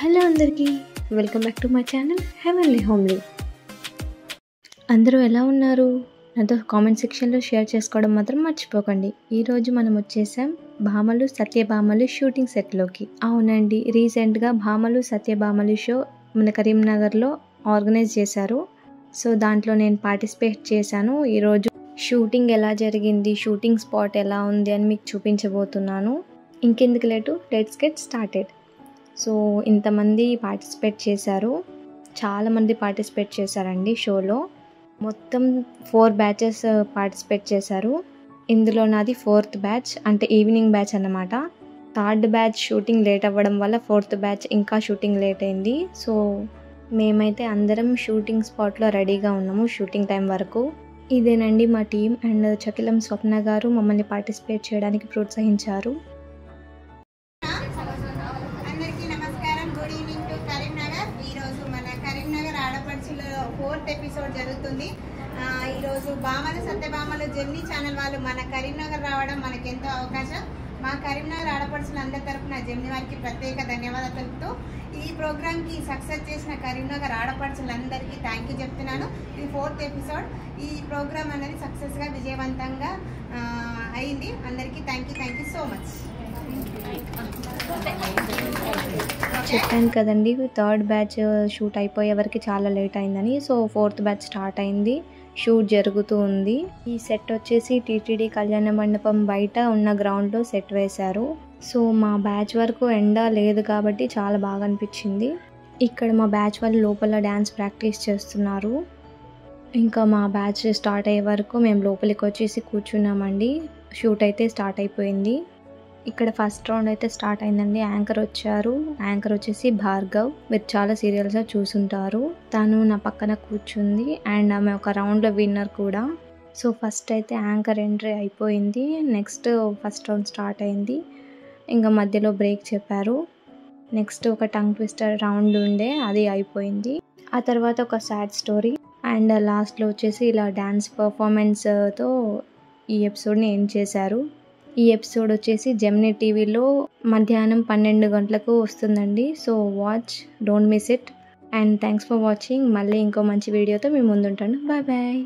Hello అందరికీ, welcome back to my channel heavenly homely. అందరూ ఎలా ఉన్నారు? నాతో కామెంట్ సెక్షన్లో షేర్ చేసుకోవడం మాత్రం మర్చిపోకండి. ఈరోజు మనం వచ్చేసాం భామలు సత్యభామలు షూటింగ్ సెట్లోకి. అవునండి, రీసెంట్గా భామలు సత్యభామలు షో మన కరీంనగర్లో ఆర్గనైజ్ చేశారు. సో దాంట్లో నేను పార్టిసిపేట్ చేశాను. ఈరోజు షూటింగ్ ఎలా జరిగింది, షూటింగ్ స్పాట్ ఎలా ఉంది అని మీకు చూపించబోతున్నాను. ఇంకెందుకు late, let's get started. So ఇంతమంది పార్టిసిపేట్ చేశారు, చాలామంది పార్టిసిపేట్ చేశారండి షోలో. మొత్తం 4 బ్యాచెస్ పార్టిసిపేట్ చేశారు. ఇందులో నాది 4th బ్యాచ్, అంటే ఈవినింగ్ బ్యాచ్ అన్నమాట. 3rd బ్యాచ్ షూటింగ్ లేట్ అవ్వడం వల్ల 4th బ్యాచ్ ఇంకా షూటింగ్ లేట్ అయింది. సో మేమైతే అందరం షూటింగ్ స్పాట్లో రెడీగా ఉన్నాము షూటింగ్ టైం వరకు. ఇదేనండి మా టీం. అండ్ చకిలం స్వప్న గారు మమ్మల్ని పార్టిసిపేట్ చేయడానికి ప్రోత్సహించారు. ఎపిసోడ్ జరుగుతుంది. ఈరోజు భామలు సత్యభామలు జెమినీ ఛానల్ వాళ్ళు మన కరీంనగర్ రావడం మనకెంతో అవకాశం. మా కరీంనగర్ ఆడపడుచులు అందరి తరఫున జెమినీ వారికి ప్రత్యేక ధన్యవాదాలు తెలుపుతూ ఈ ప్రోగ్రామ్కి సక్సెస్ చేసిన కరీంనగర్ ఆడపడుచులందరికీ థ్యాంక్ యూ చెప్తున్నాను. ఇది 4th ఎపిసోడ్. ఈ ప్రోగ్రామ్ అనేది సక్సెస్గా విజయవంతంగా అయింది. అందరికీ థ్యాంక్ యూ సో మచ్. చెప్పాను కదండి, 3rd బ్యాచ్ షూట్ అయిపోయే వరకు చాలా లేట్ అయిందని. సో 4th బ్యాచ్ స్టార్ట్ అయింది, షూట్ జరుగుతూ ఉంది. ఈ సెట్ వచ్చేసి టీటీడీ కళ్యాణ మండపం బయట ఉన్న గ్రౌండ్లో సెట్ వేశారు. సో మా బ్యాచ్ వరకు ఎండ లేదు కాబట్టి చాలా బాగా అనిపించింది. ఇక్కడ మా బ్యాచ్ వాళ్ళు లోపల డ్యాన్స్ ప్రాక్టీస్ చేస్తున్నారు. ఇంకా మా బ్యాచ్ స్టార్ట్ అయ్యే వరకు మేము లోపలికి వచ్చేసి కూర్చున్నామండి. షూట్ అయితే స్టార్ట్ అయిపోయింది. ఇక్కడ ఫస్ట్ రౌండ్ అయితే స్టార్ట్ అయిందండి. యాంకర్ వచ్చారు. యాంకర్ వచ్చేసి భార్గవ్. మీరు చాలా సీరియల్స్గా చూసుంటారు. తను నా పక్కన కూర్చుంది అండ్ ఆమె ఒక రౌండ్లో విన్నర్ కూడా. సో ఫస్ట్ అయితే యాంకర్ ఎంట్రీ అయిపోయింది. నెక్స్ట్ ఫస్ట్ రౌండ్ స్టార్ట్ అయింది. ఇంకా మధ్యలో బ్రేక్ చెప్పారు. నెక్స్ట్ ఒక టంగ్ ట్విస్టర్ రౌండ్ ఉండే, అది అయిపోయింది. ఆ తర్వాత ఒక సాడ్ స్టోరీ అండ్ లాస్ట్లో వచ్చేసి ఇలా డ్యాన్స్ పర్ఫార్మెన్స్తో ఈ ఎపిసోడ్ని ఎండ్ చేశారు. ఈ ఎపిసోడ్ వచ్చేసి జెమినీ టీవీలో మధ్యాహ్నం 12 గంటలకు వస్తుందండి. So watch, don't miss it. And thanks for watching. మళ్ళీ ఇంకో మంచి వీడియోతో మీ ముందుంటాను. Bye bye.